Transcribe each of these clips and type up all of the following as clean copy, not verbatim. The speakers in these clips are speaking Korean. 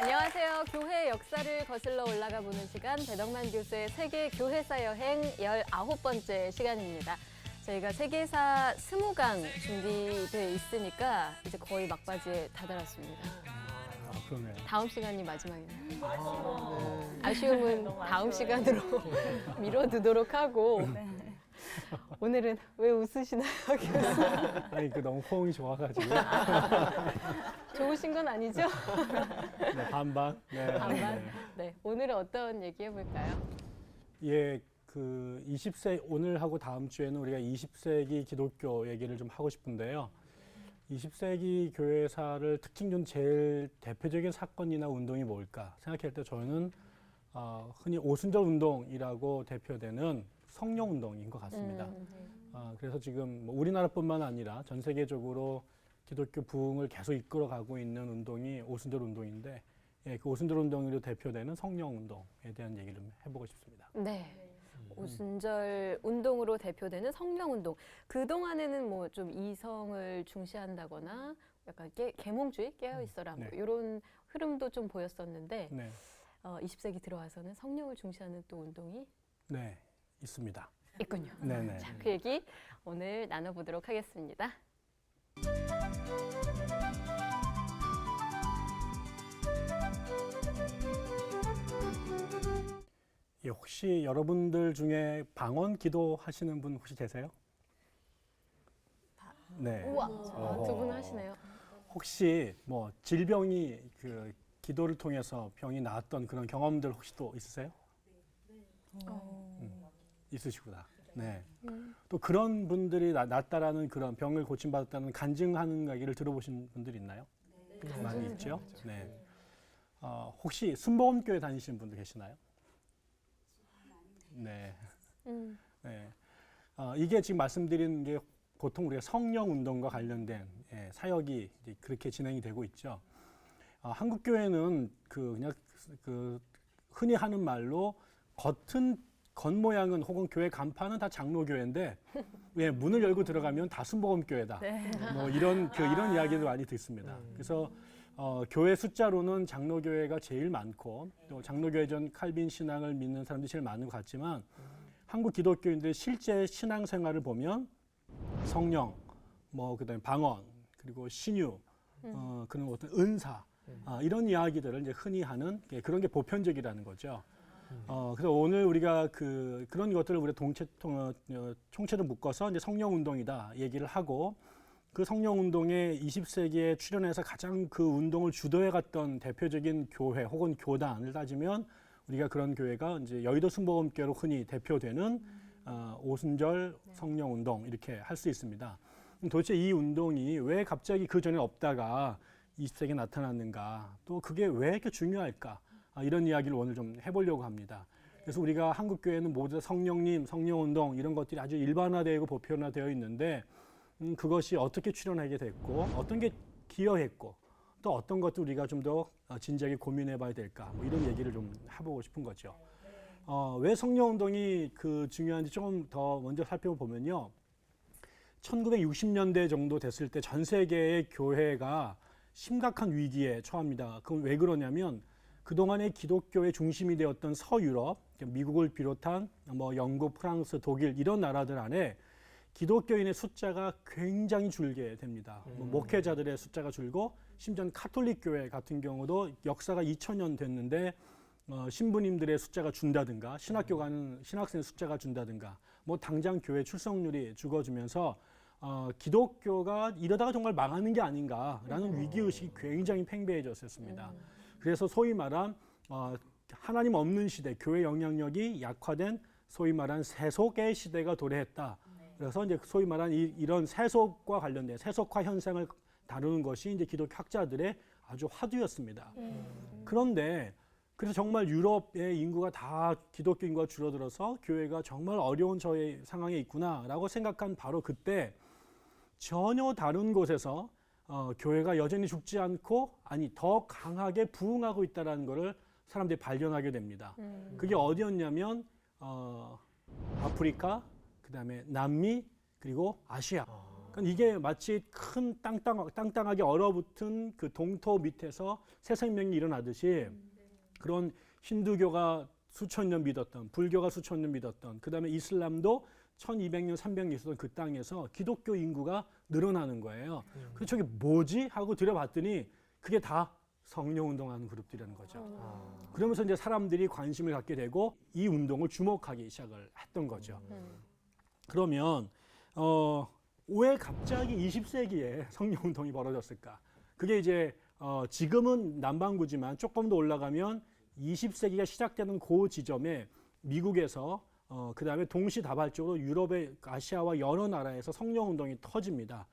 안녕하세요. 교회 역사를 거슬러 올라가 보는 시간, 배덕만 교수의 세계 교회사 여행 19번째 시간입니다. 저희가 세계사 20강 준비되어 있으니까 이제 거의 막바지에 다다랐습니다. 그러네요. 다음 시간이 마지막입니다. 아쉬움은 다음 시간으로 미뤄두도록 하고. 오늘은 왜 웃으시나요, 교수? 아니 너무 호응이 좋아가지고. 좋으신 건 아니죠? 네, 반반. 네. 반반. 네, 오늘은 어떤 얘기 해볼까요? 예, 그 20세 오늘 하고 다음 주에는 우리가 20세기 기독교 얘기를 좀 하고 싶은데요. 20세기 교회사를 특징 중 제일 대표적인 사건이나 운동이 뭘까 생각할 때 저는 흔히 오순절 운동이라고 대표되는 성령 운동인 것 같습니다. 그래서 지금 뭐 우리나라뿐만 아니라 전 세계적으로 기독교 부흥을 계속 이끌어가고 있는 운동이 오순절 운동인데, 예, 그 오순절 운동으로 대표되는 성령 운동에 대한 얘기를 좀 해보고 싶습니다. 네. 오순절 운동으로 대표되는 성령 운동. 그동안에는 뭐 좀 이성을 중시한다거나 약간 계몽주의, 깨어 있어라 뭐 네. 이런 흐름도 좀 보였었는데 네, 20세기 들어와서는 성령을 중시하는 또 운동이 네, 있습니다. 있군요. 네네. 자, 그 얘기 오늘 나눠보도록 하겠습니다. 예, 혹시 여러분들 중에 방언 기도 하시는 분 혹시 계세요? 네. 우와, 어허. 두 분 하시네요. 혹시 뭐 질병이 그 기도를 통해서 병이 나았던 그런 경험들 혹시 또 있으세요? 있으시구나. 네. 또 그런 분들이 낫다라는 그런 병을 고침받았다는 간증하는 이야기를 들어보신 분들 있나요? 네. 많이 있죠. 네. 혹시 순복음교회 다니시는 분들 계시나요? 네. 네. 이게 지금 말씀드린 게 보통 우리가 성령 운동과 관련된 사역이 이제 그렇게 진행이 되고 있죠. 한국 교회는 그냥 그 흔히 하는 말로 겉모양은 혹은 교회 간판은 다 장로교회인데 예, 문을 열고 들어가면 다 순복음교회다. 네. 뭐 이런 이야기도 많이 듣습니다. 그래서 교회 숫자로는 장로교회가 제일 많고 또 장로교회 전 칼빈 신앙을 믿는 사람들이 제일 많은 것 같지만 한국 기독교인들의 실제 신앙생활을 보면 성령, 뭐 그다음에 방언, 그리고 신유, 그런 어떤 은사 이런 이야기들을 이제 흔히 하는 그런 게 보편적이라는 거죠. 그래서 오늘 우리가 그런 것들을 우리가 총체로 묶어서 이제 성령 운동이다 얘기를 하고 그 성령 운동에 20세기에 출현해서 가장 그 운동을 주도해 갔던 대표적인 교회 혹은 교단을 따지면 우리가 그런 교회가 이제 여의도 순복음교회로 흔히 대표되는 오순절 성령 운동 이렇게 할 수 있습니다. 도대체 이 운동이 왜 갑자기 그 전에 없다가 20세기에 나타났는가, 또 그게 왜 이렇게 중요할까, 이런 이야기를 오늘 좀 해보려고 합니다. 그래서 우리가 한국 교회는 모두 성령님, 성령 운동 이런 것들이 아주 일반화되고 보편화되어 있는데 그것이 어떻게 출현하게 됐고 어떤 게 기여했고 또 어떤 것도 우리가 좀 더 진지하게 고민해봐야 될까, 뭐 이런 얘기를 좀 해보고 싶은 거죠. 왜 성령 운동이 중요한지 조금 더 먼저 살펴보면요. 1960년대 정도 됐을 때 전 세계의 교회가 심각한 위기에 처합니다. 그건 왜 그러냐면 그동안의 기독교의 중심이 되었던 서유럽, 미국을 비롯한 뭐 영국, 프랑스, 독일 이런 나라들 안에 기독교인의 숫자가 굉장히 줄게 됩니다. 목회자들의 숫자가 줄고 심지어 카톨릭 교회 같은 경우도 역사가 2000년 됐는데 신부님들의 숫자가 준다든가 신학교 가는 신학생 숫자가 준다든가 뭐 당장 교회 출석률이 죽어지면서 기독교가 이러다가 정말 망하는 게 아닌가라는 위기의식이 굉장히 팽배해졌었습니다. 그래서 소위 말한 하나님 없는 시대, 교회 영향력이 약화된 소위 말한 세속의 시대가 도래했다. 그래서 이제 소위 말한 이런 세속과 관련된 세속화 현상을 다루는 것이 이제 기독교 학자들의 아주 화두였습니다. 그런데 그래서 정말 유럽의 인구가 다 기독교 인구가 줄어들어서 교회가 정말 어려운 저의 상황에 있구나라고 생각한 바로 그때 전혀 다른 곳에서 교회가 여전히 죽지 않고 아니 더 강하게 부흥하고 있다는 것을 사람들이 발견하게 됩니다. 그게 어디였냐면 아프리카, 그다음에 남미, 그리고 아시아. 그러니까 이게 마치 큰 땅땅하게 얼어붙은 그 동토 밑에서 새 생명이 일어나듯이 그런 힌두교가 수천 년 믿었던, 불교가 수천 년 믿었던, 그다음에 이슬람도 1200년, 300년 있었던 그 땅에서 기독교 인구가 늘어나는 거예요. 그래서 저게 뭐지? 하고 들여봤더니 그게 다 성령 운동하는 그룹들이라는 거죠. 그러면서 이제 사람들이 관심을 갖게 되고 이 운동을 주목하기 시작을 했던 거죠. 그러면 왜 갑자기 20세기에 성령 운동이 벌어졌을까? 그게 이제 지금은 남반구지만 조금 더 올라가면 20세기가 시작되는 그 지점에 미국에서 그다음에 동시다발적으로 유럽의 아시아와 여러 나라에서 성령 운동이 터집니다.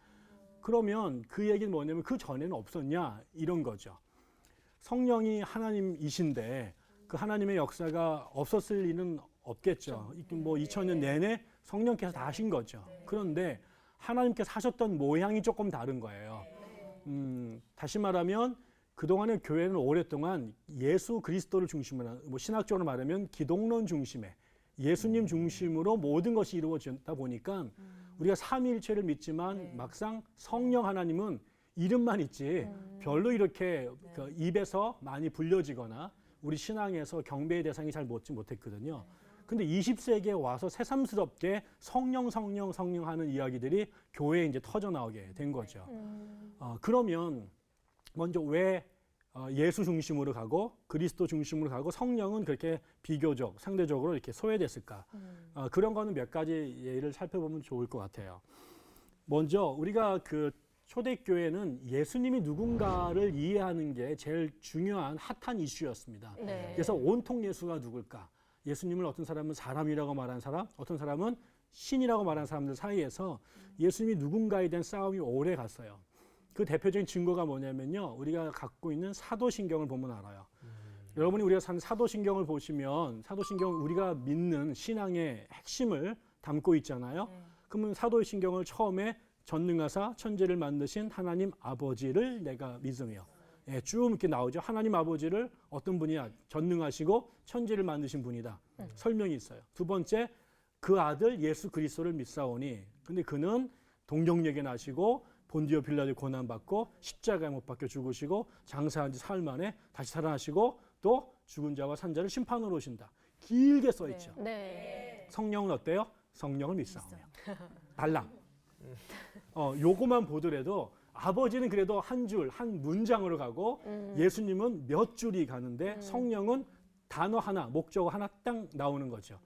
그러면 그 얘기는 뭐냐면 그 전에는 없었냐 이런 거죠. 성령이 하나님이신데 그 하나님의 역사가 없었을 리는 없겠죠. 뭐 2000년 내내 성령께서 다 하신 거죠. 그런데 하나님께서 하셨던 모양이 조금 다른 거예요. 다시 말하면 그동안의 교회는 오랫동안 예수 그리스도를 중심으로, 뭐 신학적으로 말하면 기독론 중심의 예수님 중심으로 모든 것이 이루어졌다 보니까 우리가 삼위일체를 믿지만 막상 성령 하나님은 이름만 있지 별로 이렇게 그 입에서 많이 불려지거나 우리 신앙에서 경배의 대상이 잘 먹지 못했거든요. 근데 20세기에 와서 새삼스럽게 성령 하는 이야기들이 교회에 이제 터져 나오게 된 거죠. 그러면 먼저 왜 예수 중심으로 가고 그리스도 중심으로 가고 성령은 그렇게 비교적 상대적으로 이렇게 소외됐을까? 그런 거는 몇 가지 예를 살펴보면 좋을 것 같아요. 먼저 우리가 그 초대교회는 예수님이 누군가를 이해하는 게 제일 중요한 핫한 이슈였습니다. 네. 그래서 온통 예수가 누굴까? 예수님을 어떤 사람은 사람이라고 말하는 사람, 어떤 사람은 신이라고 말하는 사람들 사이에서 예수님이 누군가에 대한 싸움이 오래 갔어요. 그 대표적인 증거가 뭐냐면요. 우리가 갖고 있는 사도신경을 보면 알아요. 여러분이 우리가 산 사도신경을 보시면 사도신경은 우리가 믿는 신앙의 핵심을 담고 있잖아요. 그러면 사도신경을 처음에 전능하사 천지를 만드신 하나님 아버지를 내가 믿으며 쭉 이렇게 나오죠. 하나님 아버지를 어떤 분이야? 전능하시고 천지를 만드신 분이다. 설명이 있어요. 두 번째, 그 아들 예수 그리스도를 믿사오니. 근데 그는 동정역에 나시고 본디오 빌라도 고난받고 십자가에 못 박혀 죽으시고 장사한 지 사흘 만에 다시 살아나시고 또 죽은 자와 산 자를 심판으로 오신다. 길게 써 있죠. 네. 성령은 어때요? 성령을 믿사오며. 달랑. 요거만 보더라도 아버지는 그래도 한 줄, 한 문장으로 가고 예수님은 몇 줄이 가는데 성령은 단어 하나, 목적어 하나 딱 나오는 거죠.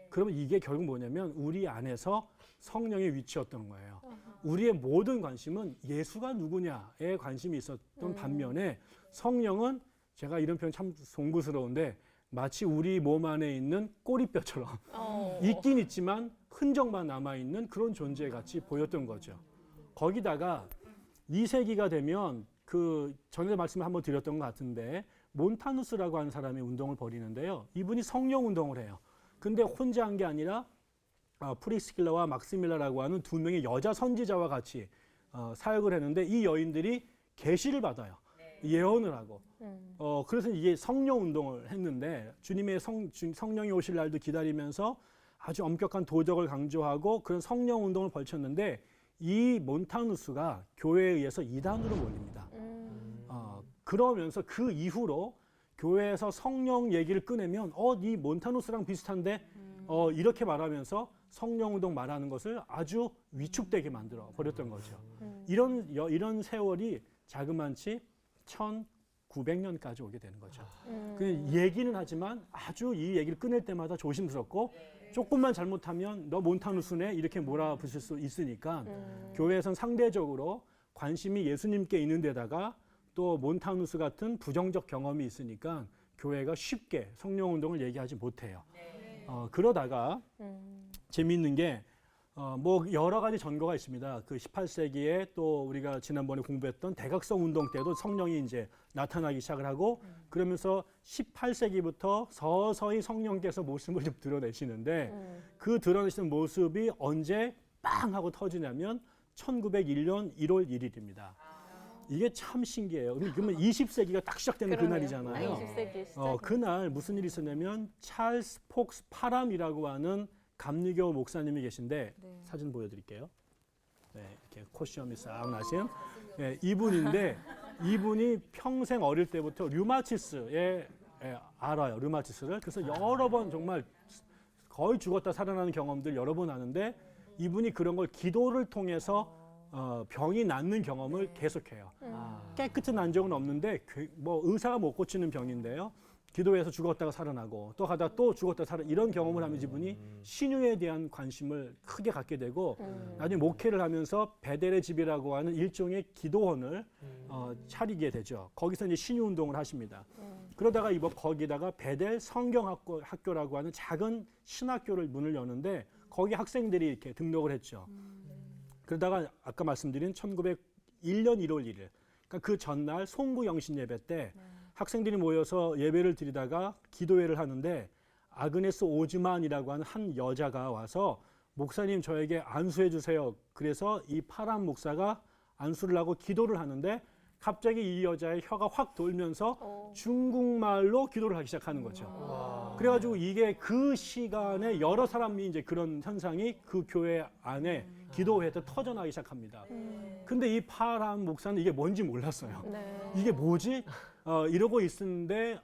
그러면 이게 결국 뭐냐면 우리 안에서 성령의 위치였던 거예요. 우리의 모든 관심은 예수가 누구냐에 관심이 있었던 반면에 성령은 제가 이런 표현 참 송구스러운데 마치 우리 몸 안에 있는 꼬리뼈처럼 있긴 있지만 흔적만 남아있는 그런 존재같이 보였던 거죠. 거기다가 2세기가 되면 그 전에 말씀을 한번 드렸던 것 같은데 몬타누스라고 하는 사람이 운동을 벌이는데요. 이분이 성령 운동을 해요. 근데 혼자 한 게 아니라 프리스킬라와 막시밀라라고 하는 두 명의 여자 선지자와 같이 사역을 했는데 이 여인들이 계시를 받아요. 예언을 하고. 그래서 이게 성령 운동을 했는데 주님의 성령이 오실 날도 기다리면서 아주 엄격한 도덕을 강조하고 그런 성령 운동을 벌쳤는데 이 몬타누스가 교회에 의해서 이단으로 몰립니다. 그러면서 그 이후로 교회에서 성령 얘기를 꺼내면 이 몬타누스랑 비슷한데 이렇게 말하면서 성령 운동 말하는 것을 아주 위축되게 만들어 버렸던 거죠. 이런 세월이 자그만치 1900년까지 오게 되는 거죠. 얘기는 하지만 아주 이 얘기를 꺼낼 때마다 조심스럽고 조금만 잘못하면 너 몬타누스네 이렇게 몰아붙일 수 있으니까 교회에선 상대적으로 관심이 예수님께 있는 데다가 또 몬타누스 같은 부정적 경험이 있으니까 교회가 쉽게 성령 운동을 얘기하지 못해요. 그러다가 재미있는 게 뭐 여러 가지 전거가 있습니다. 그 18세기에 또 우리가 지난번에 공부했던 대각성 운동 때도 성령이 이제 나타나기 시작을 하고 그러면서 18세기부터 서서히 성령께서 모습을 좀 드러내시는데 그 드러내시는 모습이 언제 빵 하고 터지냐면 1901년 1월 1일입니다. 이게 참 신기해요. 그러면 20세기가 딱 시작되는 그날이잖아요. 20세기 시작. 그날 무슨 일이 있었냐면 찰스 폭스 파람이라고 하는 감리교 목사님이 계신데 사진 보여드릴게요. 이렇게 콧시험이 싹 나신 이분인데 이분이 평생 어릴 때부터 류마티스에 알아요. 류마티스를. 그래서 여러 번 정말 거의 죽었다 살아나는 경험들 여러 번 하는데 이분이 그런 걸 기도를 통해서 병이 낫는 경험을 계속해요. 깨끗이 난 적은 없는데 뭐 의사가 못 고치는 병인데요. 기도해서 죽었다가 살아나고 또 가다가 또 죽었다가 이런 경험을 하면 이분이 신유에 대한 관심을 크게 갖게 되고 나중에 목회를 하면서 베델의 집이라고 하는 일종의 기도원을 차리게 되죠. 거기서 이제 신유 운동을 하십니다. 그러다가 거기다가 베델 성경학교라고 하는 작은 신학교를 문을 여는데 거기 학생들이 이렇게 등록을 했죠. 그러다가 아까 말씀드린 1901년 1월 1일 그러니까 그 전날 송구 영신 예배 때 학생들이 모여서 예배를 드리다가 기도회를 하는데 아그네스 오즈만이라고 하는 한 여자가 와서 목사님 저에게 안수해 주세요. 그래서 이 파란 목사가 안수를 하고 기도를 하는데 갑자기 이 여자의 혀가 확 돌면서 중국말로 기도를 하기 시작하는 거죠. 그래가지고 이게 그 시간에 여러 사람이 이제 그런 현상이 그 교회 안에 기도회 때 터져나기 시작합니다. 근데 이 파란 목사는 이게 뭔지 몰랐어요. 이게 뭐지? 이러고 있었는데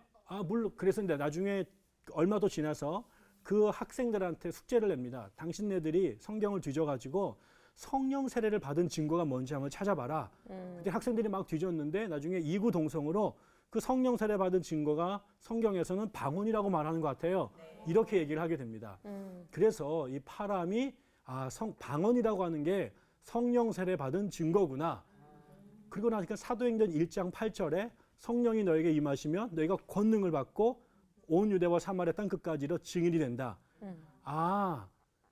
물론 그래서 나중에 얼마 더 지나서 그 학생들한테 숙제를 냅니다. 당신네들이 성경을 뒤져가지고 성령 세례를 받은 증거가 뭔지 한번 찾아봐라. 그때 학생들이 막 뒤졌는데 나중에 이구동성으로 그 성령 세례 받은 증거가 성경에서는 방언이라고 말하는 것 같아요. 이렇게 얘기를 하게 됩니다. 그래서 이 파람이 방언이라고 하는 게 성령 세례 받은 증거구나. 그리고 나니까 사도행전 1장 8절에 성령이 너에게 임하시면 너희가 권능을 받고 온 유대와 사마리아 땅 끝까지로 증인이 된다.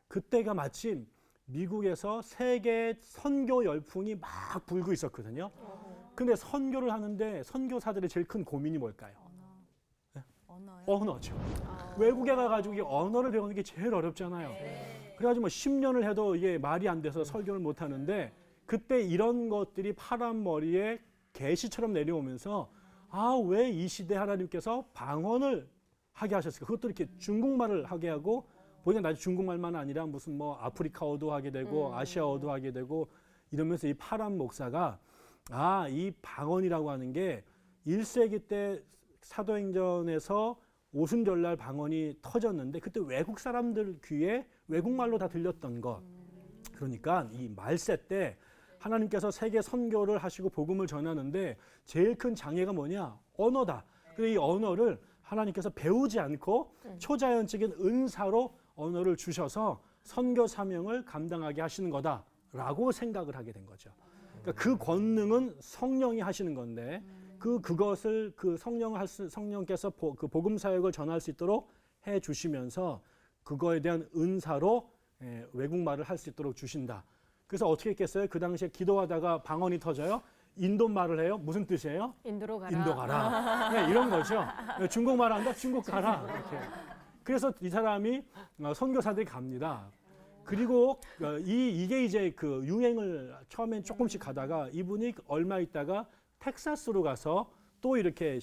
그때가 마침 미국에서 세계 선교 열풍이 막 불고 있었거든요. 근데 선교를 하는데 선교사들의 제일 큰 고민이 뭘까요? 언어죠. 외국에 가가지고 이 언어를 배우는 게 제일 어렵잖아요. 그래가지고 뭐 10년을 해도 이게 말이 안 돼서 설교를 못 하는데 그때 이런 것들이 파란 머리에 계시처럼 내려오면서 왜 이 시대 하나님께서 방언을 하게 하셨을까? 그것도 이렇게 중국말을 하게 하고 보니까 나중에 중국말만 아니라 무슨 뭐 아프리카어도 하게 되고 아시아어도 하게 되고 이러면서 이 파란 목사가 이 방언이라고 하는 게 1세기 때 사도행전에서 오순절날 방언이 터졌는데 그때 외국 사람들 귀에 외국말로 다 들렸던 것. 그러니까 이 말세 때 하나님께서 세계 선교를 하시고 복음을 전하는데 제일 큰 장애가 뭐냐? 언어다. 그래서 이 언어를 하나님께서 배우지 않고 초자연적인 은사로 언어를 주셔서 선교 사명을 감당하게 하시는 거다라고 생각을 하게 된 거죠. 그러니까 그 권능은 성령이 하시는 건데 그것을 성령께서 그 복음 사역을 전할 수 있도록 해 주시면서 그거에 대한 은사로 외국말을 할 수 있도록 주신다. 그래서 어떻게 했겠어요? 그 당시에 기도하다가 방언이 터져요. 인도말을 해요. 무슨 뜻이에요? 인도로 가라. 인도 가라. 네, 이런 거죠. 중국말 한다. 중국 가라. 이렇게. 그래서 이 사람이 선교사들이 갑니다. 그리고 이게 이제 그 유행을 처음엔 조금씩 가다가 이분이 얼마 있다가 텍사스로 가서 또 이렇게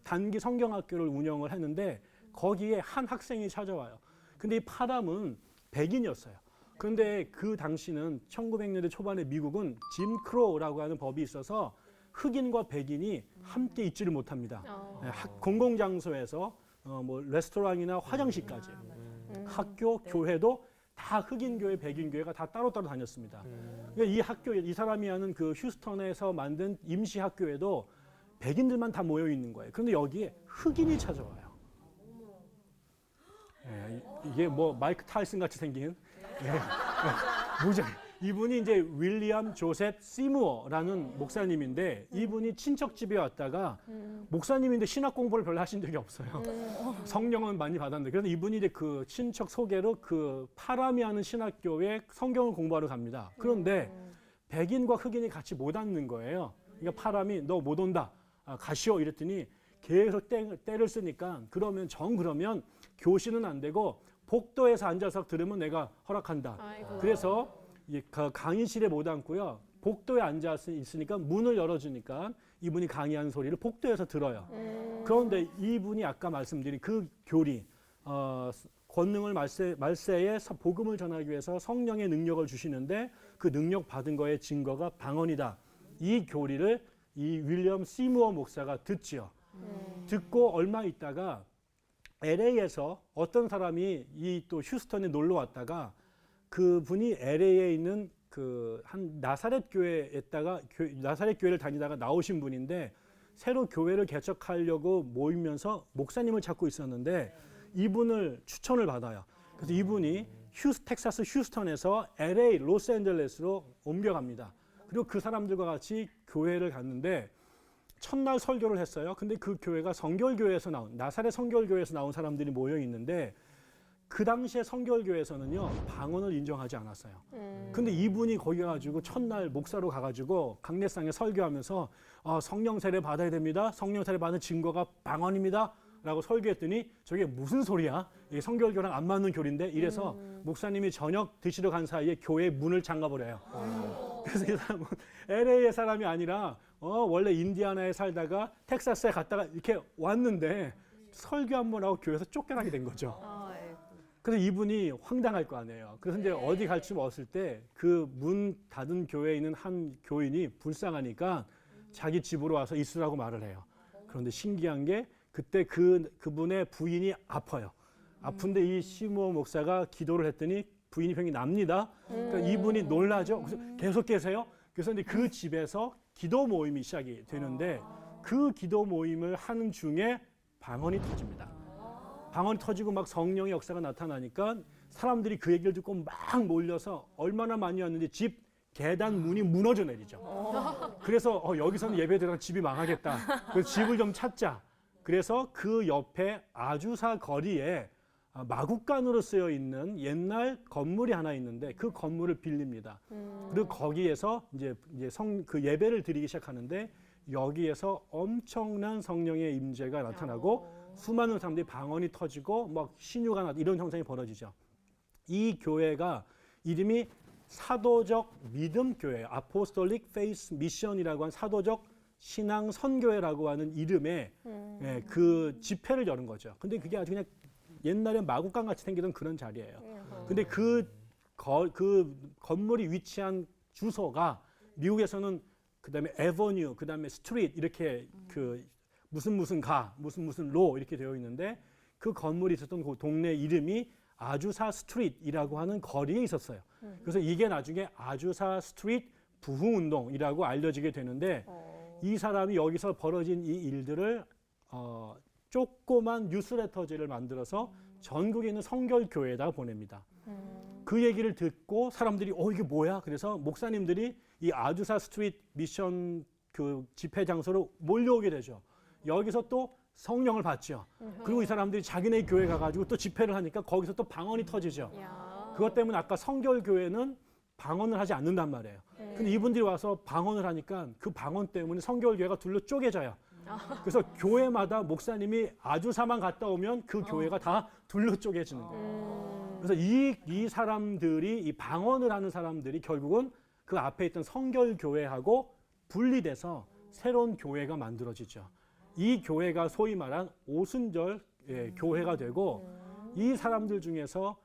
단기 성경학교를 운영을 했는데 거기에 한 학생이 찾아와요. 근데 이 파람은 백인이었어요. 그런데 그 당시는 1900년대 초반에 미국은 짐 크로우라고 하는 법이 있어서 흑인과 백인이 함께 있지를 못합니다. 공공장소에서 뭐 레스토랑이나 화장실까지 학교, 교회도 다 흑인 교회, 백인 교회가 다 따로따로 다녔습니다. 그러니까 이 학교, 이 사람이 하는 그 휴스턴에서 만든 임시 학교에도 백인들만 다 모여 있는 거예요. 그런데 여기에 흑인이 찾아와요. 이게 뭐 마이크 타이슨 같이 생긴 무장. 이분이 이제 윌리엄 조셉 시무어라는 목사님인데 이분이 친척 집에 왔다가 목사님인데 신학 공부를 별로 하신 적이 없어요. 성령은 많이 받았는데 그래서 이분이 이제 그 친척 소개로 그 파라미 하는 신학교에 성경을 공부하러 갑니다. 그런데 백인과 흑인이 같이 못 앉는 거예요. 그러니까 파람이 너 못 온다. 가시오 이랬더니 계속 때를 쓰니까 그러면 교실은 안 되고 복도에서 앉아서 들으면 내가 허락한다. 아이고. 그래서 강의실에 못 앉고요. 복도에 앉아 있으니까 문을 열어주니까 이분이 강의하는 소리를 복도에서 들어요. 그런데 이분이 아까 말씀드린 그 교리, 권능을 말세에 복음을 전하기 위해서 성령의 능력을 주시는데 그 능력 받은 거의 증거가 방언이다. 이 교리를 이 윌리엄 시무어 목사가 듣지요. 듣고 얼마 있다가 LA에서 어떤 사람이 이 또 휴스턴에 놀러 왔다가 그분이 LA에 있는 그 한 나사렛 교회에다가 나사렛 교회를 다니다가 나오신 분인데 새로 교회를 개척하려고 모이면서 목사님을 찾고 있었는데 이분을 추천을 받아요. 그래서 이분이 텍사스 휴스턴에서 LA 로스앤젤레스로 옮겨갑니다. 그리고 그 사람들과 같이 교회를 갔는데 첫날 설교를 했어요. 근데 그 교회가 성결교회에서 나온 나사렛 성결교회에서 나온 사람들이 모여 있는데 그 당시에 성결교회에서는요 방언을 인정하지 않았어요. 근데 이분이 거기 가지고 첫날 목사로 가가지고 강례상에 설교하면서 성령 세례 받아야 됩니다. 성령 세례 받은 증거가 방언입니다. 라고 설교했더니 저게 무슨 소리야? 이게 성결교랑 안 맞는 교리인데 이래서 목사님이 저녁 드시러 간 사이에 교회 문을 잠가버려요. 그래서 이 사람은 LA의 사람이 아니라 원래 인디아나에 살다가 텍사스에 갔다가 이렇게 왔는데 설교 한 번 하고 교회에서 쫓겨나게 된 거죠. 그래서 이분이 황당할 거 아니에요. 그래서 이제 어디 갈지 없을 때 그 문 닫은 교회에 있는 한 교인이 불쌍하니까 자기 집으로 와서 있으라고 말을 해요. 그런데 신기한 게 그때 그분의 부인이 아파요. 아픈데 이 시무어 목사가 기도를 했더니 부인이 병이 납니다. 그러니까 이분이 놀라죠. 그래서 계속 계세요. 그래서 이제 그 집에서 기도 모임이 시작이 되는데 그 기도 모임을 하는 중에 방언이 터집니다. 방언이 터지고 막 성령의 역사가 나타나니까 사람들이 그 얘기를 듣고 막 몰려서 얼마나 많이 왔는지 집 계단 문이 무너져 내리죠. 그래서 여기서는 예배드리다가 집이 망하겠다. 그래서 집을 좀 찾자. 그래서 그 옆에 아주사 거리에 마국간으로 쓰여 있는 옛날 건물이 하나 있는데 그 건물을 빌립니다. 그리고 거기에서 이제 그 예배를 드리기 시작하는데 여기에서 엄청난 성령의 임재가 나타나고 수많은 사람들이 방언이 터지고 막 신유가 나고 이런 현상이 벌어지죠. 이 교회가 이름이 사도적 믿음 교회, 아포스톨릭 페이스 미션이라고 한 사도적 신앙 선교회라고 하는 이름의 그 집회를 여는 거죠. 근데 그게 아주 그냥 옛날에 마국간 같이 생기던 그런 자리예요. 근데 그 건물이 위치한 주소가 미국에서는 그다음에 에버뉴, 그다음에 스트리트 이렇게 그 무슨 가, 무슨 로 이렇게 되어 있는데 그 건물이 있었던 그 동네 이름이 아주사 스트리트이라고 하는 거리에 있었어요. 그래서 이게 나중에 아주사 스트리트 부흥운동이라고 알려지게 되는데 이 사람이 여기서 벌어진 이 일들을 조그만 뉴스레터지를 만들어서 전국에 있는 성결교회에다가 보냅니다. 그 얘기를 듣고 사람들이 이게 뭐야? 그래서 목사님들이 이 아주사 스트리트 미션 그 집회 장소로 몰려오게 되죠. 여기서 또 성령을 받죠. 그리고 이 사람들이 자기네 교회 가가지고 또 집회를 하니까 거기서 또 방언이 터지죠. 그것 때문에 아까 성결교회는 방언을 하지 않는단 말이에요. 근데 이분들이 와서 방언을 하니까 그 방언 때문에 성결교회가 둘로 쪼개져요. 그래서 교회마다 목사님이 아주사만 갔다 오면 그 교회가 다 둘로 쪼개지는 거예요. 그래서 이 사람들이 이 방언을 하는 사람들이 결국은 그 앞에 있던 성결교회하고 분리돼서 새로운 교회가 만들어지죠. 이 교회가 소위 말한 오순절 교회가 되고 이 사람들 중에서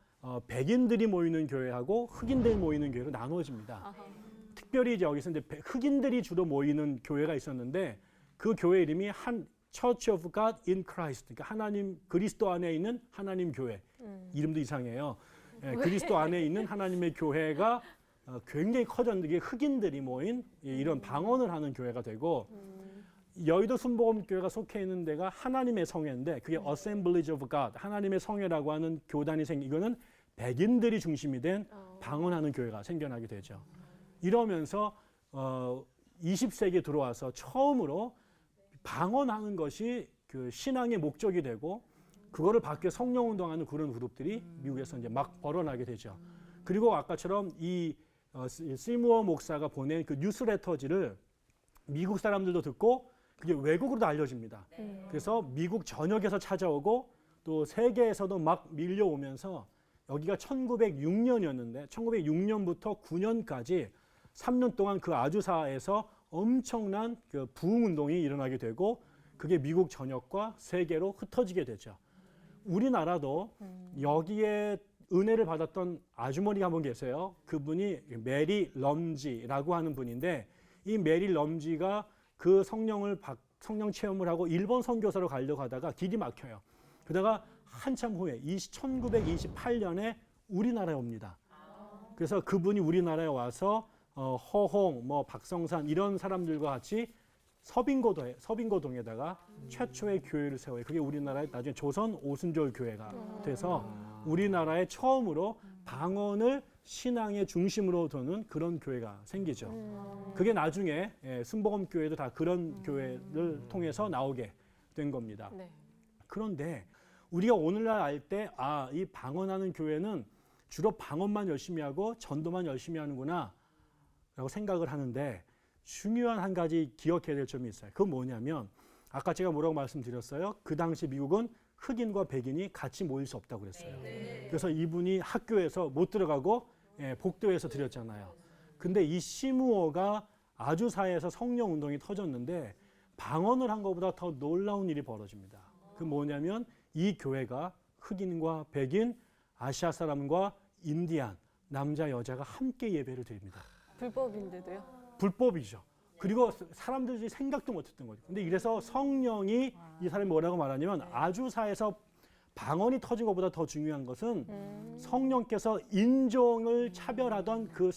백인들이 모이는 교회하고 흑인들이 모이는 교회로 나누어집니다. 특별히 이제 여기서 이제 흑인들이 주로 모이는 교회가 있었는데 그 교회 이름이 Church of God in Christ, 그러니까 하나님 그리스도 안에 있는 하나님 교회. 이름도 이상해요. 그리스도 안에 있는 하나님의 교회가 굉장히 커졌는데 이게 흑인들이 모인 이런 방언을 하는 교회가 되고 여의도 순복음교회가 속해 있는 데가 하나님의 성회인데 그게 Assemblies of God, 하나님의 성회라고 하는 교단이 이거는 백인들이 중심이 된 방언하는 교회가 생겨나게 되죠. 이러면서 20세기에 들어와서 처음으로 방언하는 것이 그 신앙의 목적이 되고 그거를 밖에 성령운동하는 그런 그룹들이 미국에서 이제 막 벌어나게 되죠. 그리고 아까처럼 이 시무어 목사가 보낸 그 뉴스레터지를 미국 사람들도 듣고 그게 외국으로도 알려집니다. 그래서 미국 전역에서 찾아오고 또 세계에서도 막 밀려오면서 여기가 1906년이었는데 1906년부터 9년까지 3년 동안 그 아주사에서 엄청난 그 부흥운동이 일어나게 되고 그게 미국 전역과 세계로 흩어지게 되죠. 우리나라도 여기에 은혜를 받았던 아주머니가 한 분 계세요. 그분이 메리 럼지라고 하는 분인데 이 메리 럼지가 그 성령 체험을 하고 일본 선교사로 가려고 하다가 길이 막혀요. 그러다가 한참 후에 1928년에 우리나라에 옵니다. 그래서 그분이 우리나라에 와서 허홍, 박성산 이런 사람들과 같이 서빙고동에다가 최초의 교회를 세워요. 그게 우리나라의 나중에 조선 오순절 교회가 돼서 우리나라에 처음으로 방언을 신앙의 중심으로 두는 그런 교회가 생기죠. 그게 나중에 순복음 교회도 다 그런 교회를 통해서 나오게 된 겁니다. 네. 그런데 우리가 오늘날 알 때 이 방언하는 교회는 주로 방언만 열심히 하고 전도만 열심히 하는구나 라고 생각을 하는데 중요한 한 가지 기억해야 될 점이 있어요. 그건 뭐냐면 아까 제가 뭐라고 말씀드렸어요? 그 당시 미국은 흑인과 백인이 같이 모일 수 없다고 그랬어요. 그래서 이분이 학교에서 못 들어가고 복도에서 드렸잖아요. 근데 이 시무어가 아주사에서 성령 운동이 터졌는데 방언을 한 것보다 더 놀라운 일이 벌어집니다. 그 뭐냐면 이 교회가 흑인과 백인, 아시아 사람과 인디안, 남자, 여자가 함께 예배를 드립니다. 불법인데도요? 불법이죠. 그리고 사람들이 생각도 못했던 거죠. 근데 이래서 성령이 이 사람이 뭐라고 말하냐면 아주사에서 방언이 터진 것보다 더 중요한 것은 성령께서 인종을 차별하던 그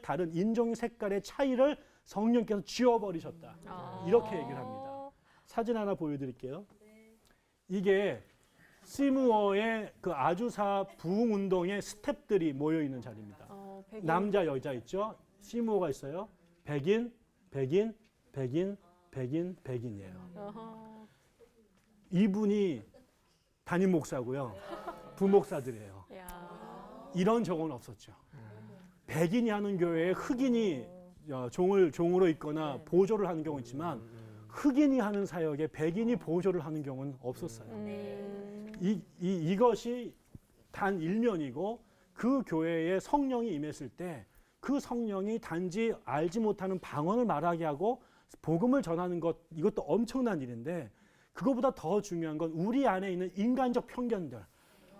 다른 인종 색깔의 차이를 성령께서 지워버리셨다. 이렇게 얘기를 합니다. 사진 하나 보여드릴게요. 이게 시무어의 그 아주사 부흥운동의 스텝들이 모여있는 자리입니다. 남자, 여자 있죠? 시무어가 있어요. 백인, 백인이에요. 이분이 담임 목사고요. 부목사들이에요. 이런 적은 없었죠. 백인이 하는 교회에 흑인이 종으로 있거나 보조를 하는 경우 있지만 흑인이 하는 사역에 백인이 보조를 하는 경우는 없었어요. 이것이 단 일면이고 그 교회에 성령이 임했을 때 그 성령이 단지 알지 못하는 방언을 말하게 하고 복음을 전하는 것, 이것도 엄청난 일인데 그것보다 더 중요한 건 우리 안에 있는 인간적 편견들.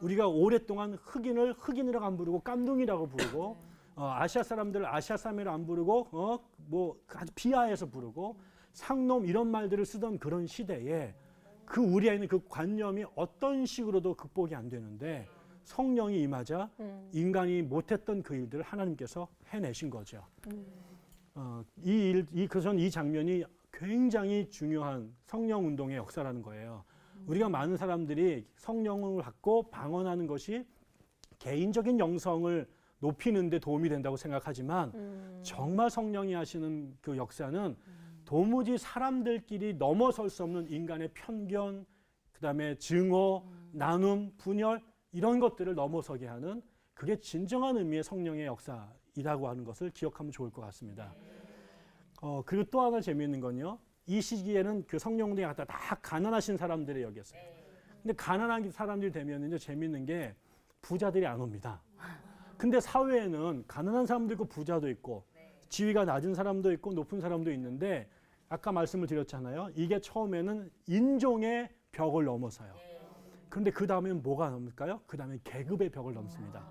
우리가 오랫동안 흑인을 흑인이라고 안 부르고 깜둥이라고 부르고 아시아 사람들을 아시아 사람이라고 안 부르고 아주 비하해서 부르고 상놈 이런 말들을 쓰던 그런 시대에 그 우리 안에 있는 그 관념이 어떤 식으로도 극복이 안 되는데 성령이 임하자 인간이 못했던 그 일들을 하나님께서 해내신 거죠. 그래서 이 장면이 굉장히 중요한 성령 운동의 역사라는 거예요. 우리가 많은 사람들이 성령을 갖고 방언하는 것이 개인적인 영성을 높이는 데 도움이 된다고 생각하지만 정말 성령이 하시는 그 역사는 도무지 사람들끼리 넘어설 수 없는 인간의 편견, 그다음에 증오, 나눔, 분열 이런 것들을 넘어서게 하는 그게 진정한 의미의 성령의 역사이라고 하는 것을 기억하면 좋을 것 같습니다. 그리고 또 하나 재미있는 건요. 이 시기에는 그 성령들이 갖다 다 가난하신 사람들을 여겼어요. 근데 가난한 사람들이 되면은요 재미있는 게 부자들이 안 옵니다. 근데 사회에는 가난한 사람도 있고 부자도 있고 지위가 낮은 사람도 있고 높은 사람도 있는데 아까 말씀을 드렸잖아요. 이게 처음에는 인종의 벽을 넘어서요. 그런데 그 다음에는 뭐가 넘을까요? 그 다음에 계급의 벽을 넘습니다.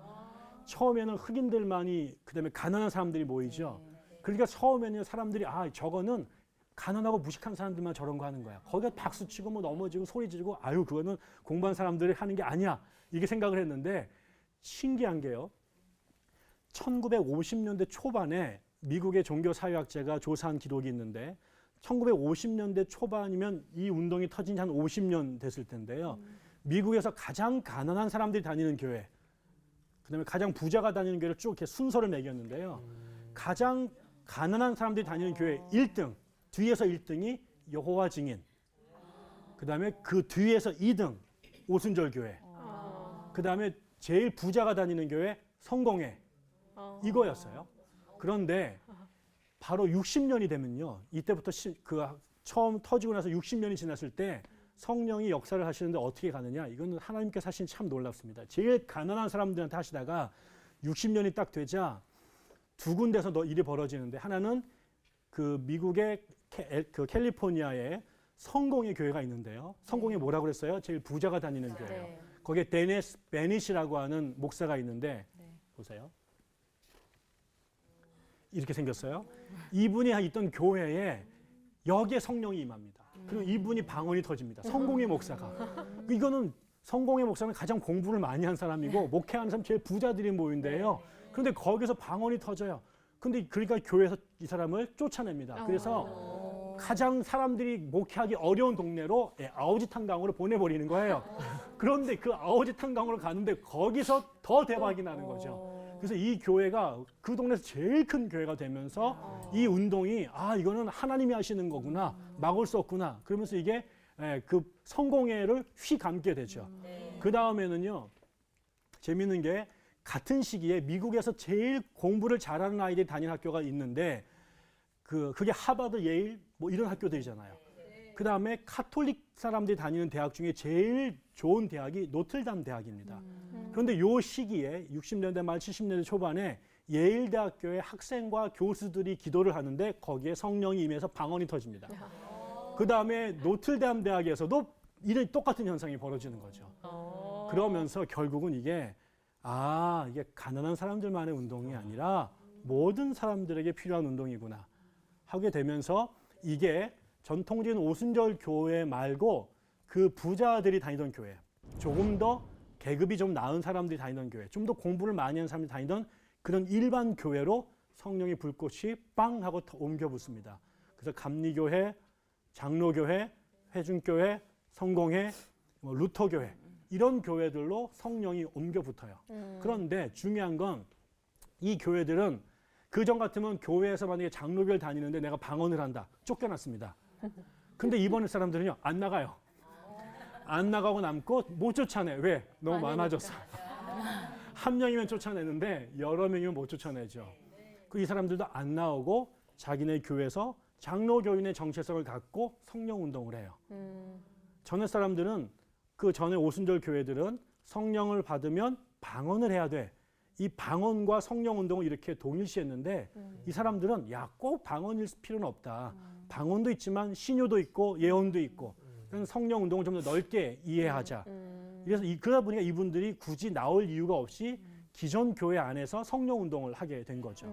처음에는 흑인들만이 그다음에 가난한 사람들이 모이죠. 그러니까 처음에는 사람들이 저거는 가난하고 무식한 사람들만 저런 거 하는 거야. 거기가 박수치고 넘어지고 소리 지르고 그거는 공부한 사람들이 하는 게 아니야. 이게 생각을 했는데 신기한 게요. 1950년대 초반에 미국의 종교사회학자가 조사한 기록이 있는데 1950년대 초반이면 이 운동이 터진 지 한 50년 됐을 텐데요. 미국에서 가장 가난한 사람들이 다니는 교회, 그다음에 가장 부자가 다니는 교회를 쭉 이렇게 순서를 매겼는데요. 가장 가난한 사람들이 다니는 교회 1등, 뒤에서 1등이 여호와 증인, 그다음에 그 뒤에서 2등 오순절 교회, 그다음에 제일 부자가 다니는 교회 성공회 이거였어요. 그런데 바로 60년이 되면요. 이때부터 처음 터지고 나서 60년이 지났을 때 성령이 역사를 하시는데 어떻게 가느냐. 이건 하나님께서 하신 참 놀랍습니다. 제일 가난한 사람들한테 하시다가 60년이 딱 되자 두 군데서 일이 벌어지는데 하나는 그 미국의 그 캘리포니아에 성공의 교회가 있는데요. 성공이 뭐라고 그랬어요? 제일 부자가 다니는 교회예요. 거기에 데니스 베니시라고 하는 목사가 있는데 보세요. 이렇게 생겼어요. 이분이 있던 교회에 여기에 성령이 임합니다. 그리고 이분이 방언이 터집니다. 성공의 목사가. 이거는 성공의 목사는 가장 공부를 많이 한 사람이고 목회하는 사람 제일 부자들이 모인데요. 그런데 거기서 방언이 터져요. 근데 그러니까 교회에서 이 사람을 쫓아냅니다. 그래서 가장 사람들이 목회하기 어려운 동네로 아오지탄강으로 보내버리는 거예요. 그런데 그 아오지탄강으로 가는데 거기서 더 대박이 나는 거죠. 그래서 이 교회가 그 동네에서 제일 큰 교회가 되면서 이 운동이 이거는 하나님이 하시는 거구나, 막을 수 없구나. 그러면서 이게 그 성공회를 휘감게 되죠. 그 다음에는요, 재밌는 게 같은 시기에 미국에서 제일 공부를 잘하는 아이들이 다니는 학교가 있는데 그게 하버드, 예일 뭐 이런 학교들이잖아요. 그 다음에 카톨릭 사람들이 다니는 대학 중에 제일 좋은 대학이 노틀담 대학입니다. 그런데 요 시기에 60년대 말 70년대 초반에 예일 대학교의 학생과 교수들이 기도를 하는데 거기에 성령이 임해서 방언이 터집니다. 그 다음에 노틀담 대학에서도 이런 똑같은 현상이 벌어지는 거죠. 그러면서 결국은 이게 가난한 사람들만의 운동이 아니라 모든 사람들에게 필요한 운동이구나 하게 되면서 이게 전통적인 오순절 교회 말고 그 부자들이 다니던 교회, 조금 더 계급이 좀 나은 사람들이 다니던 교회, 좀 더 공부를 많이 한 사람들이 다니던 그런 일반 교회로 성령의 불꽃이 빵 하고 옮겨 붙습니다. 그래서 감리교회, 장로교회, 회중교회, 성공회, 루터교회 이런 교회들로 성령이 옮겨 붙어요. 그런데 중요한 건 이 교회들은 그전 같으면 교회에서 만약에 장로교를 다니는데 내가 방언을 한다. 쫓겨났습니다. 근데 이번에 사람들은요, 안 나가요. 안 나가고 남고 못 쫓아내. 왜? 너무 많아졌어. 한 명이면 쫓아내는데 여러 명이면 못 쫓아내죠. 이 사람들도 안 나오고 자기네 교회에서 장로교인의 정체성을 갖고 성령 운동을 해요. 전에 사람들은 그 전에 오순절 교회들은 성령을 받으면 방언을 해야 돼. 이 방언과 성령 운동을 이렇게 동일시했는데 이 사람들은 꼭 방언일 필요는 없다. 방언도 있지만 신유도 있고 예언도 있고 성령 운동을 좀 더 넓게 이해하자. 그래서 그러다 보니까 이분들이 굳이 나올 이유가 없이 기존 교회 안에서 성령 운동을 하게 된 거죠.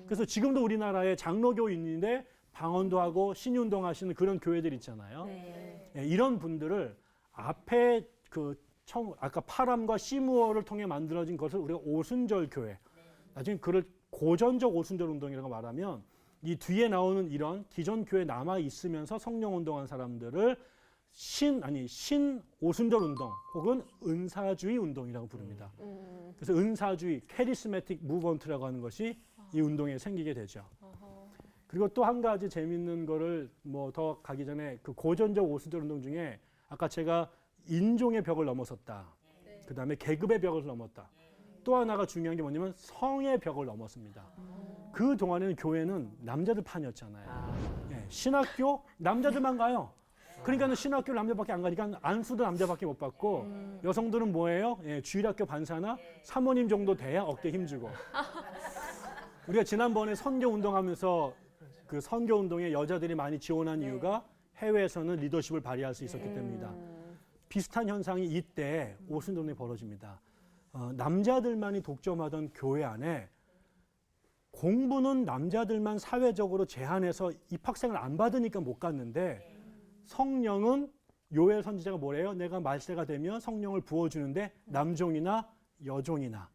그래서 지금도 우리나라에 장로교인인데 방언도 하고 신유 운동 하시는 그런 교회들 있잖아요. 이런 분들을 앞에 아까 파람과 시무어를 통해 만들어진 것을 우리가 오순절 교회, 나중에 그를 고전적 오순절 운동이라고 말하면 이 뒤에 나오는 이런 기존 교회에 남아 있으면서 성령 운동한 사람들을 신 오순절 운동 혹은 은사주의 운동이라고 부릅니다. 그래서 은사주의 캐리스매틱 무브먼트라고 하는 것이 이 운동에 생기게 되죠. 그리고 또 한 가지 재밌는 거를 더 가기 전에 그 고전적 오순절 운동 중에 아까 제가 인종의 벽을 넘어섰다. 그 다음에 계급의 벽을 넘었다. 또 하나가 중요한 게 뭐냐면 성의 벽을 넘었습니다. 그 동안에는 교회는 남자들 판이었잖아요. 신학교 남자들만 가요. 그러니까 신학교 남자밖에 안 가니까 안수도 남자밖에 못 받고 여성들은 뭐예요? 주일학교 반사나 사모님 정도 돼야 어깨 힘주고. 우리가 지난번에 선교 운동하면서 그 선교 운동에 여자들이 많이 지원한 이유가 해외에서는 리더십을 발휘할 수 있었기 때문입니다. 비슷한 현상이 이때 오순절에 벌어집니다. 남자들만이 독점하던 교회 안에 공부는 남자들만 사회적으로 제한해서 입학생을 안 받으니까 못 갔는데 성령은 요엘 선지자가 뭐래요? 내가 말세가 되면 성령을 부어주는데 남종이나 여종이나.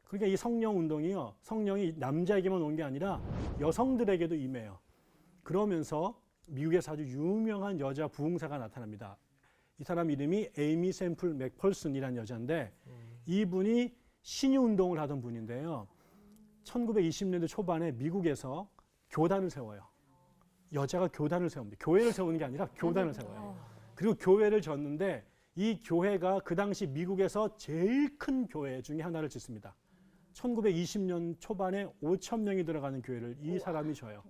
그러니까 이 성령 운동이요, 성령이 남자에게만 온 게 아니라 여성들에게도 임해요. 그러면서 미국에서 아주 유명한 여자 부흥사가 나타납니다. 이 사람 이름이 에이미 샘플 맥펄슨이라는 여자인데 이분이 신유 운동을 하던 분인데요. 1920년대 초반에 미국에서 교단을 세워요. 여자가 교단을 세웁니다. 교회를 세우는 게 아니라 교단을 세워요. 그리고 교회를 졌는데 이 교회가 그 당시 미국에서 제일 큰 교회 중에 하나를 짓습니다. 1920년 초반에 5천 명이 들어가는 교회를 이 사람이 져요.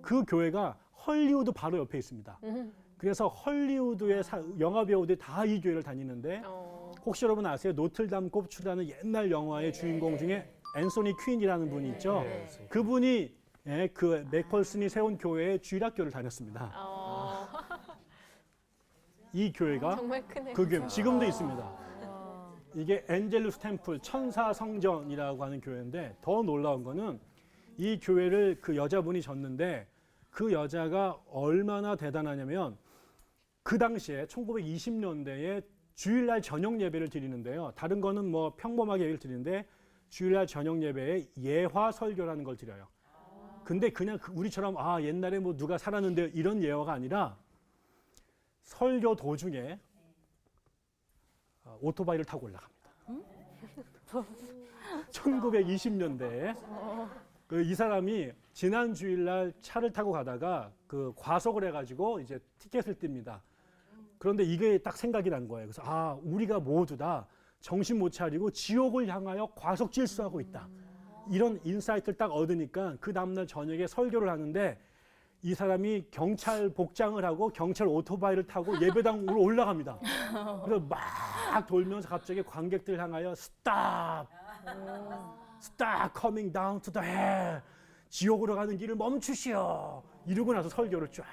그 교회가 헐리우드 바로 옆에 있습니다. 그래서 헐리우드의 영화 배우들이 다 이 교회를 다니는데 혹시 여러분 아세요? 노틀담 꼽추라는 옛날 영화의 주인공 중에 앤소니 퀸이라는 분이 있죠. 그분이 그 맥펄슨이 세운 교회의 주일학교를 다녔습니다. 이 교회가 정말 크네요. 그 교회 지금도 있습니다. 이게 엔젤루스 템플 천사 성전이라고 하는 교회인데 더 놀라운 거는 이 교회를 그 여자분이 졌는데 그 여자가 얼마나 대단하냐면 그 당시에 1920년대에 주일날 저녁 예배를 드리는데요. 다른 거는 뭐 평범하게 예배를 드리는데 주일날 저녁 예배에 예화 설교라는 걸 드려요. 근데 그냥 우리처럼 옛날에 뭐 누가 살았는데 이런 예화가 아니라 설교 도중에 오토바이를 타고 올라갑니다. 1920년대에 이 사람이 지난 주일날 차를 타고 가다가 그 과속을 해가지고 이제 티켓을 띱니다. 그런데 이게 딱 생각이 난 거예요. 그래서 우리가 모두 다 정신 못 차리고 지옥을 향하여 과속 질주하고 있다. 이런 인사이트를 딱 얻으니까 그 다음날 저녁에 설교를 하는데 이 사람이 경찰 복장을 하고 경찰 오토바이를 타고 예배당으로 올라갑니다. 그래서 막 돌면서 갑자기 관객들 향하여 Stop! Stop coming down to the hell! 지옥으로 가는 길을 멈추시오! 이러고 나서 설교를 쫙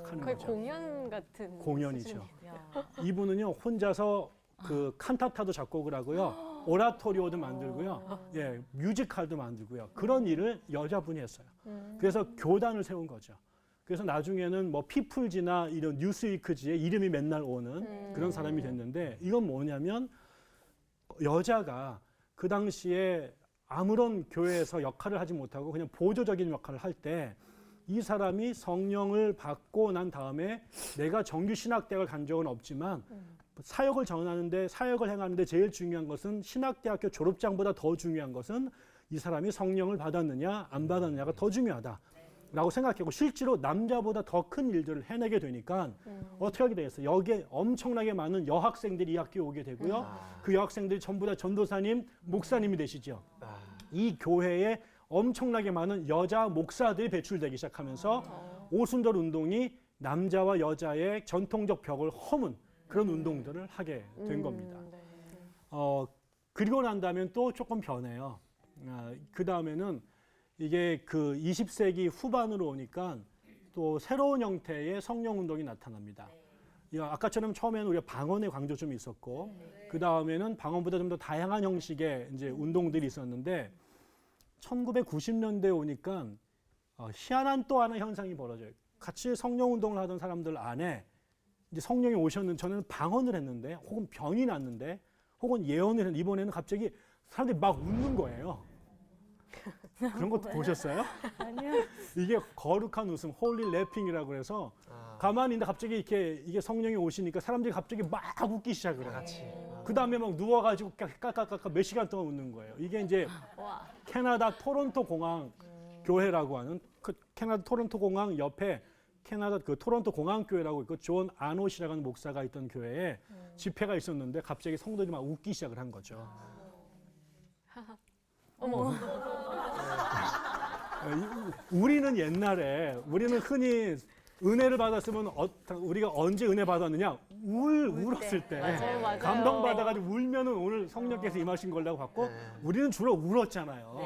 하는 거의 거죠. 공연 같은 공연이죠. 야. 이분은요 혼자서 그 칸타타도 작곡을 하고요. 오라토리오도 만들고요. 예, 뮤지컬도 만들고요. 그런 일을 여자분이 했어요. 그래서 교단을 세운 거죠. 그래서 나중에는 뭐 피플지나 이런 뉴스위크지에 이름이 맨날 오는 그런 사람이 됐는데 이건 뭐냐면 여자가 그 당시에 아무런 교회에서 역할을 하지 못하고 그냥 보조적인 역할을 할 때 이 사람이 성령을 받고 난 다음에 내가 정규 신학대학을 간 적은 없지만 사역을 전하는데 사역을 행하는데 제일 중요한 것은 신학대학교 졸업장보다 더 중요한 것은 이 사람이 성령을 받았느냐 안 받았느냐가 더 중요하다라고 생각하고 실제로 남자보다 더 큰 일들을 해내게 되니까 어떻게 하게 되겠어요? 여기에 엄청나게 많은 여학생들이 이 학교에 오게 되고요. 그 여학생들이 전부 다 전도사님, 목사님이 되시죠. 이 교회에 엄청나게 많은 여자 목사들이 배출되기 시작하면서 오순절 운동이 남자와 여자의 전통적 벽을 허문 그런 운동들을 하게 된 겁니다. 그리고 난 다음엔 또 조금 변해요. 그 다음에는 이게 그 20세기 후반으로 오니까 또 새로운 형태의 성령 운동이 나타납니다. 아까처럼 처음에는 우리가 방언의 강조 좀 있었고, 그 다음에는 방언보다 좀 더 다양한 형식의 이제 운동들이 있었는데, 1990년대에 오니까 희한한 또 하나의 현상이 벌어져요. 같이 성령 운동을 하던 사람들 안에 이제 성령이 오셨는데 저는 방언을 했는데 혹은 병이 났는데 혹은 예언을 했는데 이번에는 갑자기 사람들이 막 웃는 거예요. 그런 것도 보셨어요? 아니요. 이게 거룩한 웃음, 홀리 래핑이라고 해서 가만히 있는데 갑자기 이게 성령이 오시니까 사람들이 갑자기 막 웃기 시작을 해요. 그 다음에 막 누워가지고 까까까까 몇 시간 동안 웃는 거예요. 이게 이제 캐나다 토론토 공항 교회라고 하는 그 캐나다 토론토 공항 옆에 캐나다 그 토론토 공항교회라고 있고 존 아노시라고 하는 목사가 있던 교회에 집회가 있었는데 갑자기 성도들이 막 웃기 시작을 한 거죠. 어머. 우리는 흔히 은혜를 받았으면 우리가 언제 은혜 받았느냐? 울었을 때. 맞아요. 감동받아가지고 울면은 오늘 성령께서 임하신 걸라고 받고 우리는 주로 울었잖아요.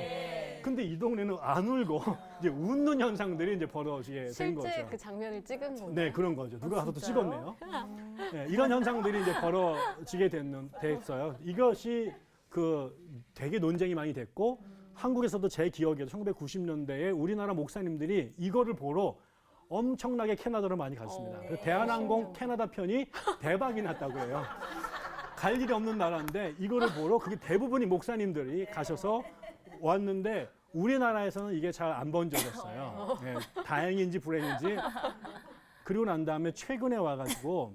근데 이 동네는 안 울고 이제 웃는 현상들이 이제 벌어지게 된 거죠. 실제 그 장면을 찍은 거예요. 네, 그런 거죠. 누가 가서 또 진짜요? 찍었네요. 네, 이런 현상들이 이제 벌어지게 됐어요. 이것이 되게 논쟁이 많이 됐고 한국에서도 제 기억에도 1990년대에 우리나라 목사님들이 이거를 보러 엄청나게 캐나다로 많이 갔습니다. 그래서 대한항공 캐나다 편이 대박이 났다고 해요. 갈 일이 없는 나라인데 이거를 보러 그게 대부분이 목사님들이 가셔서 왔는데 우리나라에서는 이게 잘 안 번져졌어요. 네, 다행인지 불행인지. 그리고 난 다음에 최근에 와가지고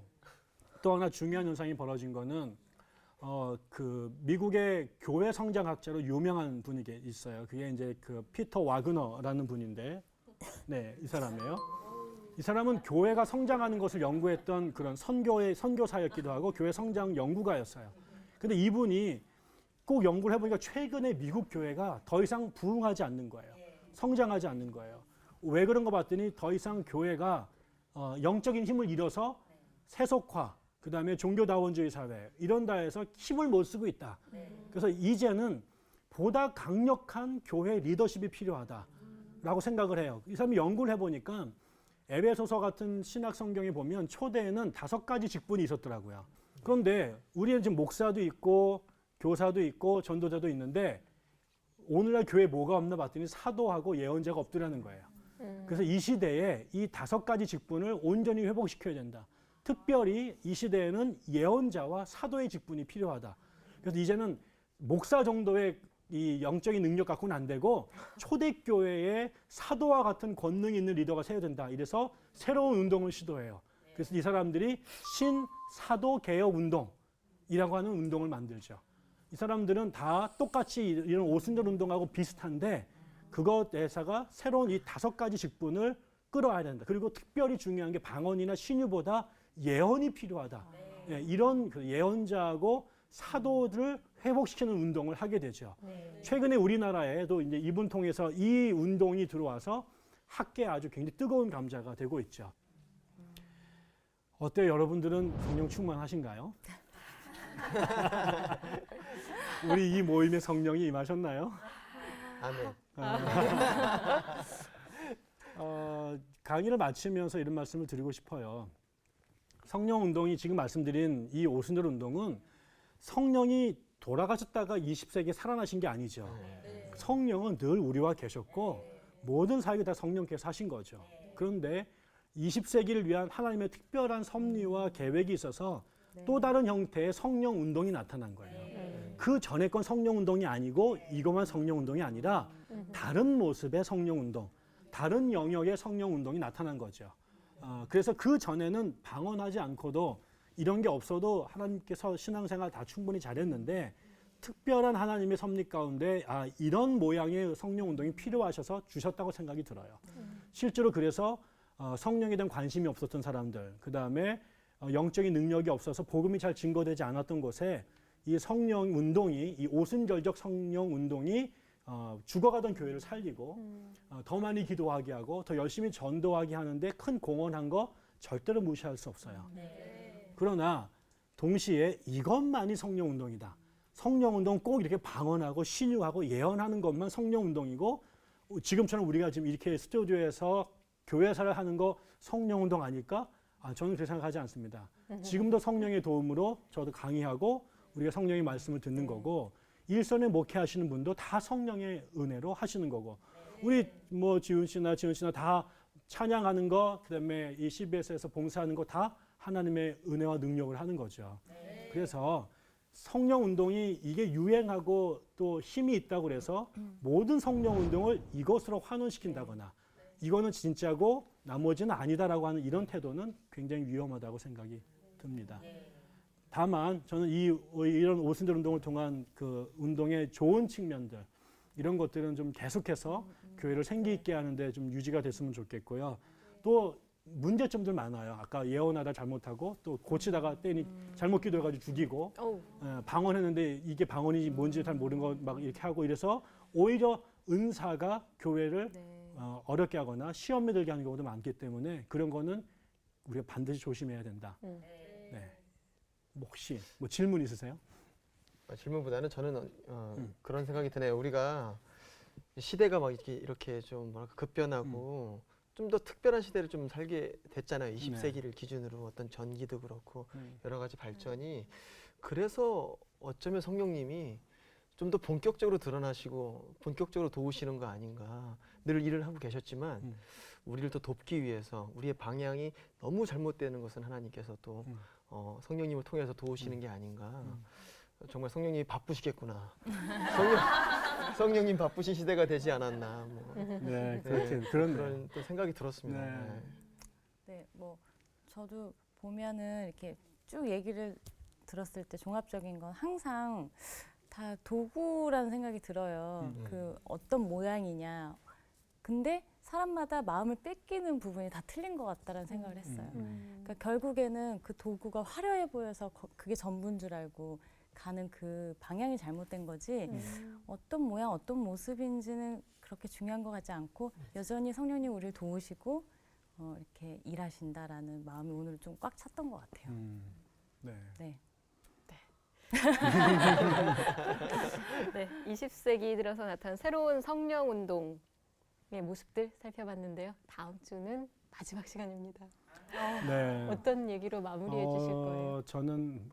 또 하나 중요한 현상이 벌어진 거는 그 미국의 교회 성장학자로 유명한 분이 있어요. 그게 이제 그 피터 와그너라는 분인데, 네, 이 사람이에요. 이 사람은 교회가 성장하는 것을 연구했던 그런 선교사였기도 하고 교회 성장 연구가였어요. 근데 이분이 꼭 연구를 해보니까 최근에 미국 교회가 더 이상 부흥하지 않는 거예요. 성장하지 않는 거예요. 왜 그런 거 봤더니 더 이상 교회가 영적인 힘을 잃어서 세속화, 그 다음에 종교다원주의 사회 이런 데에서 힘을 못 쓰고 있다. 그래서 이제는 보다 강력한 교회 리더십이 필요하다라고 생각을 해요. 이 사람이 연구를 해보니까 에베소서 같은 신학 성경에 보면 초대에는 5가지 직분이 있었더라고요. 그런데 우리는 지금 목사도 있고 교사도 있고 전도자도 있는데 오늘날 교회에 뭐가 없나 봤더니 사도하고 예언자가 없더라는 거예요. 그래서 이 시대에 이 5가지 직분을 온전히 회복시켜야 된다. 특별히 이 시대에는 예언자와 사도의 직분이 필요하다. 그래서 이제는 목사 정도의 이 영적인 능력 갖고는 안 되고 초대교회에 사도와 같은 권능이 있는 리더가 세워야 된다. 이래서 새로운 운동을 시도해요. 그래서 이 사람들이 신사도 개혁 운동이라고 하는 운동을 만들죠. 이 사람들은 다 똑같이 이런 오순절 운동하고 비슷한데 그것에서가 새로운 이 5가지 직분을 끌어와야 된다. 그리고 특별히 중요한 게 방언이나 신유보다 예언이 필요하다. 예, 이런 그 예언자하고 사도를 회복시키는 운동을 하게 되죠. 최근에 우리나라에도 이제 이분 통해서 이 운동이 들어와서 학계에 아주 굉장히 뜨거운 감자가 되고 있죠. 어때요? 여러분들은 성령 충만하신가요? 우리 이 모임에 성령이 임하셨나요? 아멘. 강의를 마치면서 이런 말씀을 드리고 싶어요. 성령 운동이 지금 말씀드린 이 오순절 운동은 성령이 돌아가셨다가 20세기에 살아나신 게 아니죠. 성령은 늘 우리와 계셨고 모든 사역이 다 성령께서 하신 거죠. 그런데 20세기를 위한 하나님의 특별한 섭리와 계획이 있어서 또 다른 형태의 성령 운동이 나타난 거예요. 그 전에 건 성령 운동이 아니고 이것만 성령 운동이 아니라 다른 모습의 성령 운동, 다른 영역의 성령 운동이 나타난 거죠. 그래서 그 전에는 방언하지 않고도 이런 게 없어도 하나님께서 신앙생활 다 충분히 잘했는데 특별한 하나님의 섭리 가운데 이런 모양의 성령 운동이 필요하셔서 주셨다고 생각이 들어요. 실제로 그래서 성령에 대한 관심이 없었던 사람들, 그 다음에 영적인 능력이 없어서 복음이 잘 증거되지 않았던 곳에 이 성령 운동이, 이 오순절적 성령 운동이 죽어가던 교회를 살리고 더 많이 기도하게 하고 더 열심히 전도하게 하는데 큰 공헌한 거 절대로 무시할 수 없어요. 그러나 동시에 이것만이 성령 운동이다. 성령 운동 꼭 이렇게 방언하고 신유하고 예언하는 것만 성령 운동이고 지금처럼 우리가 지금 이렇게 스튜디오에서 교회사를 하는 거 성령 운동 아닐까? 저는 그렇게 생각하지 않습니다. 지금도 성령의 도움으로 저도 강의하고 우리가 성령의 말씀을 듣는 거고 일선에 목회하시는 분도 다 성령의 은혜로 하시는 거고 우리 뭐 지은 씨나 다 찬양하는 거 그다음에 이 CBS에서 봉사하는 거 다 하나님의 은혜와 능력을 하는 거죠. 그래서 성령 운동이 이게 유행하고 또 힘이 있다고 그래서 모든 성령 운동을 이것으로 환원시킨다거나 이거는 진짜고 나머지는 아니다라고 하는 이런 태도는 굉장히 위험하다고 생각이 듭니다. 다만 저는 이런 오순절 운동을 통한 그 운동의 좋은 측면들 이런 것들은 좀 계속해서 교회를 생기 있게 하는데 좀 유지가 됐으면 좋겠고요. 또 문제점들 많아요. 아까 예언하다 잘못하고 또 고치다가 때니 잘못 기도해가지고 죽이고 방언했는데 이게 방언이 뭔지 잘 모르는 거 막 이렇게 하고 이래서 오히려 은사가 교회를 어렵게 하거나 시험에 들게 하는 경우도 많기 때문에 그런 거는 우리가 반드시 조심해야 된다. 네. 혹시 뭐 질문 있으세요? 질문보다는 저는 그런 생각이 드네요. 우리가 시대가 막 이렇게 좀 뭐랄까 급변하고 좀 더 특별한 시대를 좀 살게 됐잖아요. 20세기를 기준으로 어떤 전기도 그렇고 여러 가지 발전이 그래서 어쩌면 성령님이 좀 더 본격적으로 드러나시고 본격적으로 도우시는 거 아닌가. 늘 일을 하고 계셨지만 우리를 더 돕기 위해서 우리의 방향이 너무 잘못되는 것은 하나님께서 또 성령님을 통해서 도우시는 게 아닌가. 정말 성령님이 바쁘시겠구나. 성령님 바쁘신 시대가 되지 않았나. 뭐. 네, 그런 또 생각이 들었습니다. 네. 네, 뭐 저도 보면은 이렇게 쭉 얘기를 들었을 때 종합적인 건 항상 다 도구라는 생각이 들어요. 그 어떤 모양이냐. 근데 사람마다 마음을 뺏기는 부분이 다 틀린 것 같다라는 생각을 했어요. 그러니까 결국에는 그 도구가 화려해 보여서 그게 전부인 줄 알고 가는 그 방향이 잘못된 거지 어떤 모양, 어떤 모습인지는 그렇게 중요한 것 같지 않고 여전히 성령님 우리를 도우시고 이렇게 일하신다라는 마음이 오늘 좀 꽉 찼던 것 같아요. 네. 네. 네, 20세기 들어서 나타난 새로운 성령 운동의 모습들 살펴봤는데요. 다음 주는 마지막 시간입니다. 네. 어떤 얘기로 마무리해 주실 거예요? 저는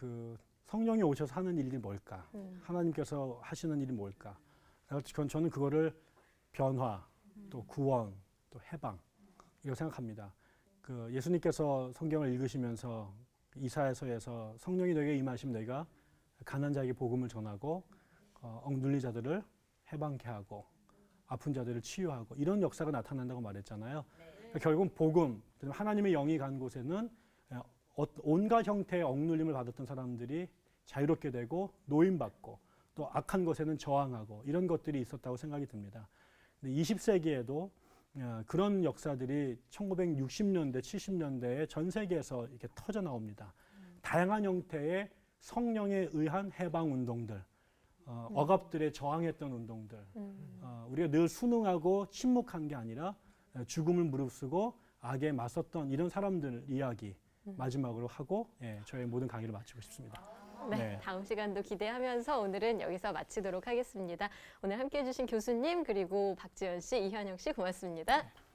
그 성령이 오셔서 하는 일이 뭘까? 하나님께서 하시는 일이 뭘까? 그래서 저는 그거를 변화, 또 구원, 또 해방 이라고 생각합니다. 그 예수님께서 성경을 읽으시면서 이사야서에서 성령이 너에게 임하시면 너희가 가난한 자에게 복음을 전하고 억눌린 자들을 해방케 하고 아픈 자들을 치유하고 이런 역사가 나타난다고 말했잖아요. 그러니까 결국은 복음, 하나님의 영이 간 곳에는 온갖 형태의 억눌림을 받았던 사람들이 자유롭게 되고 노임받고 또 악한 것에는 저항하고 이런 것들이 있었다고 생각이 듭니다. 근데 20세기에도 그런 역사들이 1960년대, 70년대에 전 세계에서 이렇게 터져 나옵니다. 다양한 형태의 성령에 의한 해방 운동들, 억압들에 저항했던 운동들, 우리가 늘 순응하고 침묵한 게 아니라 죽음을 무릅쓰고 악에 맞섰던 이런 사람들 이야기 마지막으로 하고 저의 모든 강의를 마치고 싶습니다. 네, 다음 시간도 기대하면서 오늘은 여기서 마치도록 하겠습니다. 오늘 함께해 주신 교수님 그리고 박지연 씨, 이현영 씨 고맙습니다.